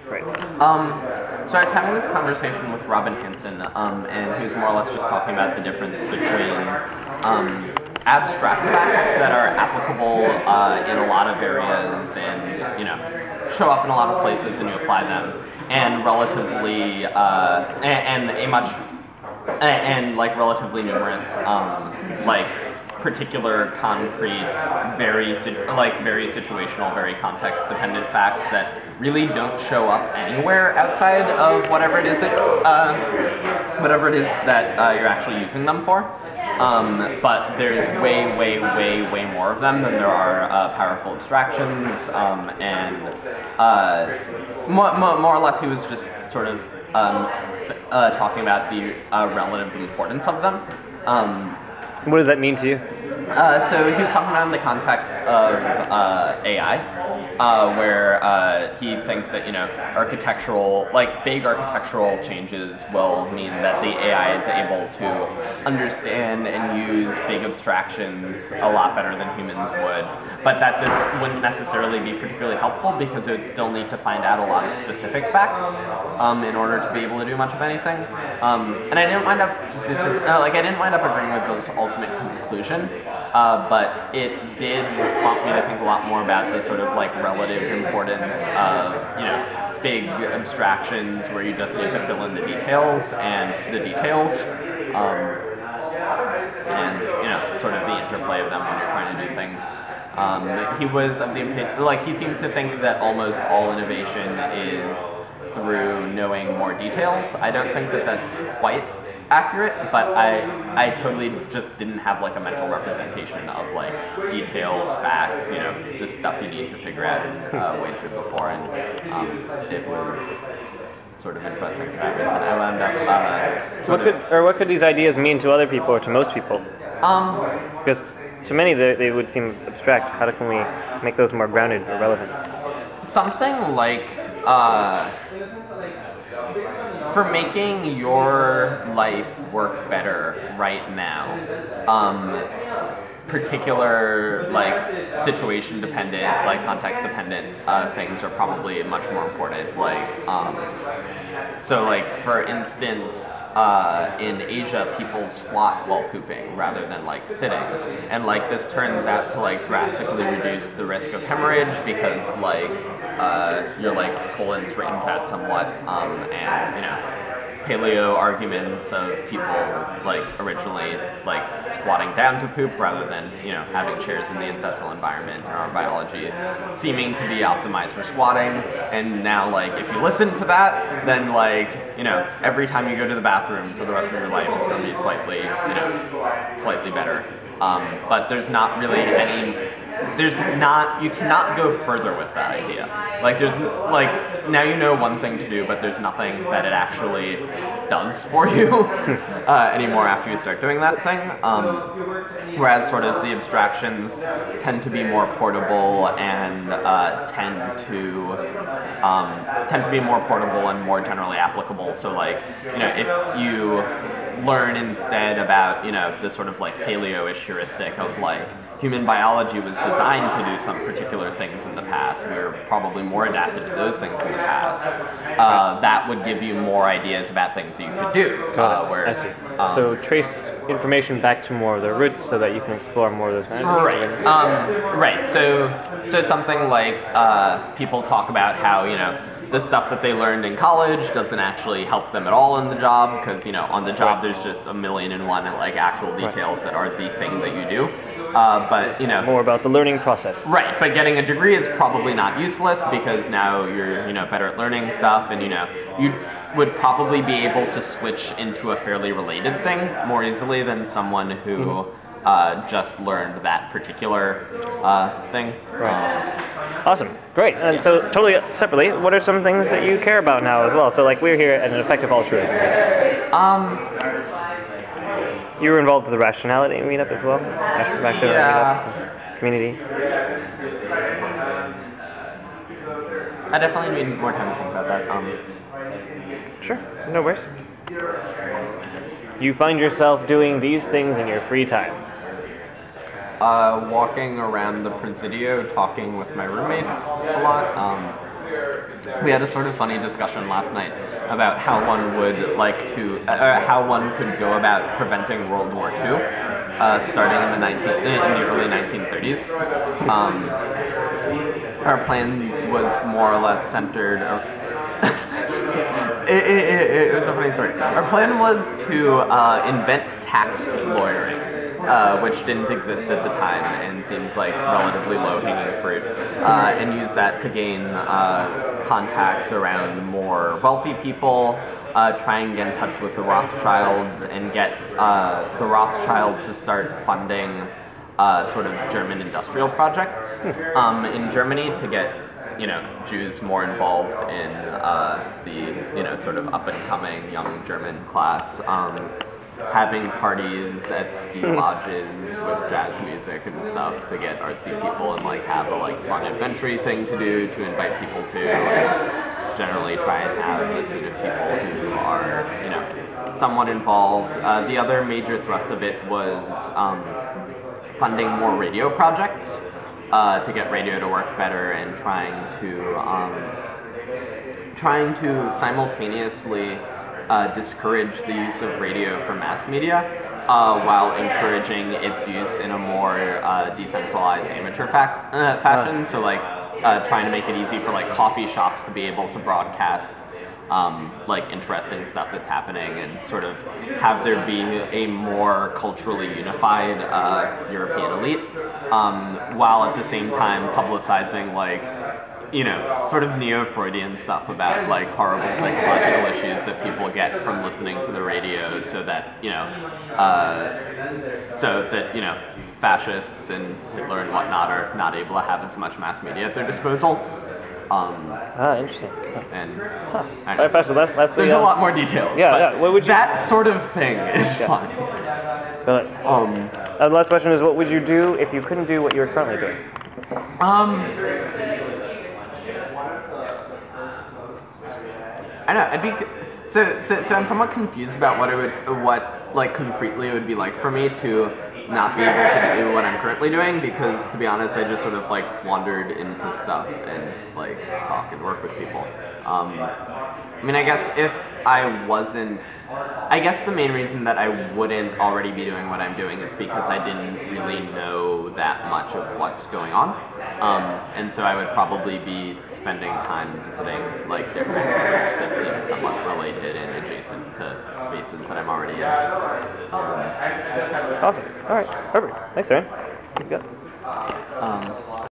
Right. So I was having this conversation with Robin Hanson, and he was more or less just talking about the difference between abstract facts that are applicable in a lot of areas and, show up in a lot of places and you apply them, and relatively, and a much, and like relatively numerous, like particular, concrete, very situational, very context-dependent facts that really don't show up anywhere outside of whatever it is that you're actually using them for. But there's way more of them than there are powerful abstractions, and more or less he was just sort of talking about the relative importance of them. What does that mean to you? So he was talking about in the context of AI, where he thinks that big architectural changes will mean that the AI is able to understand and use big abstractions a lot better than humans would, but that this wouldn't necessarily be particularly helpful because it would still need to find out a lot of specific facts in order to be able to do much of anything. And I didn't wind up agreeing with those ultimate conclusion. But it did prompt me to think a lot more about the sort of relative importance of big abstractions where you just need to fill in the details and sort of the interplay of them when you're trying to do things. He was of the opinion, he seemed to think that almost all innovation is through knowing more details. I don't think that that's quite accurate, but I totally just didn't have a mental representation of details, facts, the stuff you need to figure out and wade through before, and it was sort of interesting for that reason. I wound up what could these ideas mean to other people or to most people? Because to many they would seem abstract. How can we make those more grounded or relevant? Something like for making your life work better right now, particular situation dependent, context dependent things are probably much more important. For instance, in Asia, people squat while pooping rather than sitting, and this turns out to drastically reduce the risk of hemorrhage because your colon straightens out somewhat, and paleo arguments of people originally squatting down to poop rather than having chairs in the ancestral environment in our biology seeming to be optimized for squatting, and now if you listen to that, then every time you go to the bathroom for the rest of your life it's going to be slightly better, but there's not really you cannot go further with that idea. Now you know one thing to do, but there's nothing that it actually does for you anymore after you start doing that thing. Whereas sort of the abstractions tend to be more portable and tend to be more portable and more generally applicable. So if you learn instead about the sort of paleo-ish heuristic of human biology was designed to do some particular things in the past. We were probably more adapted to those things in the past. That would give you more ideas about things that you could do. I see. So trace information back to more of the roots so that you can explore more of those management. Right. So something people talk about how the stuff that they learned in college doesn't actually help them at all in the job because on the job there's just a million and one actual details that are the thing that you do. But more about the learning process. Right, but getting a degree is probably not useless because now you're better at learning stuff, and you would probably be able to switch into a fairly related thing more easily than someone who just learned that particular thing. Right. Awesome, great. And so totally separately, what are some things that you care about now as well? So we're here at an Effective Altruism. You were involved with the Rationality meetup as well? Rationality meetups, community? I definitely need more time to think about that. Sure, no worries. You find yourself doing these things in your free time? Walking around the Presidio, talking with my roommates a lot. we had a sort of funny discussion last night about how one would like to, how one could go about preventing World War II, starting in the early 1930s. Our plan was more or less centered. It was a funny story. Our plan was to invent tax lawyering, which didn't exist at the time and seems like relatively low-hanging fruit, and use that to gain contacts around more wealthy people, try and get in touch with the Rothschilds and get the Rothschilds to start funding sort of German industrial projects in Germany to get Jews more involved in the sort of up-and-coming young German class, having parties at ski lodges with jazz music and stuff to get artsy people and have a fun adventure thing to do to invite people to, and generally try and have a set of people who are somewhat involved. The other major thrust of it was funding more radio projects. To get radio to work better and trying to simultaneously discourage the use of radio for mass media while encouraging its use in a more decentralized amateur fashion. So trying to make it easy for coffee shops to be able to broadcast interesting stuff that's happening and sort of have there be a more culturally unified European elite, while at the same time publicizing sort of neo-Freudian stuff about horrible psychological issues that people get from listening to the radio, so that fascists and Hitler and whatnot are not able to have as much mass media at their disposal. Interesting. And All right, Pastor, that's there's a lot more details. Yeah, yeah. What would you? That sort of thing is fun. The last question is, what would you do if you couldn't do what you're currently doing? I know. I'd be so I'm somewhat confused about what concretely it would be like for me to not be able to do what I'm currently doing, because to be honest, I just sort of wandered into stuff and talk and work with people. I mean, I guess if I guess the main reason that I wouldn't already be doing what I'm doing is because I didn't really know that much of what's going on. And so I would probably be spending time visiting different groups that seem somewhat related and adjacent to spaces that I'm already in. Awesome. All right. Perfect. Thanks, Aaron. Good.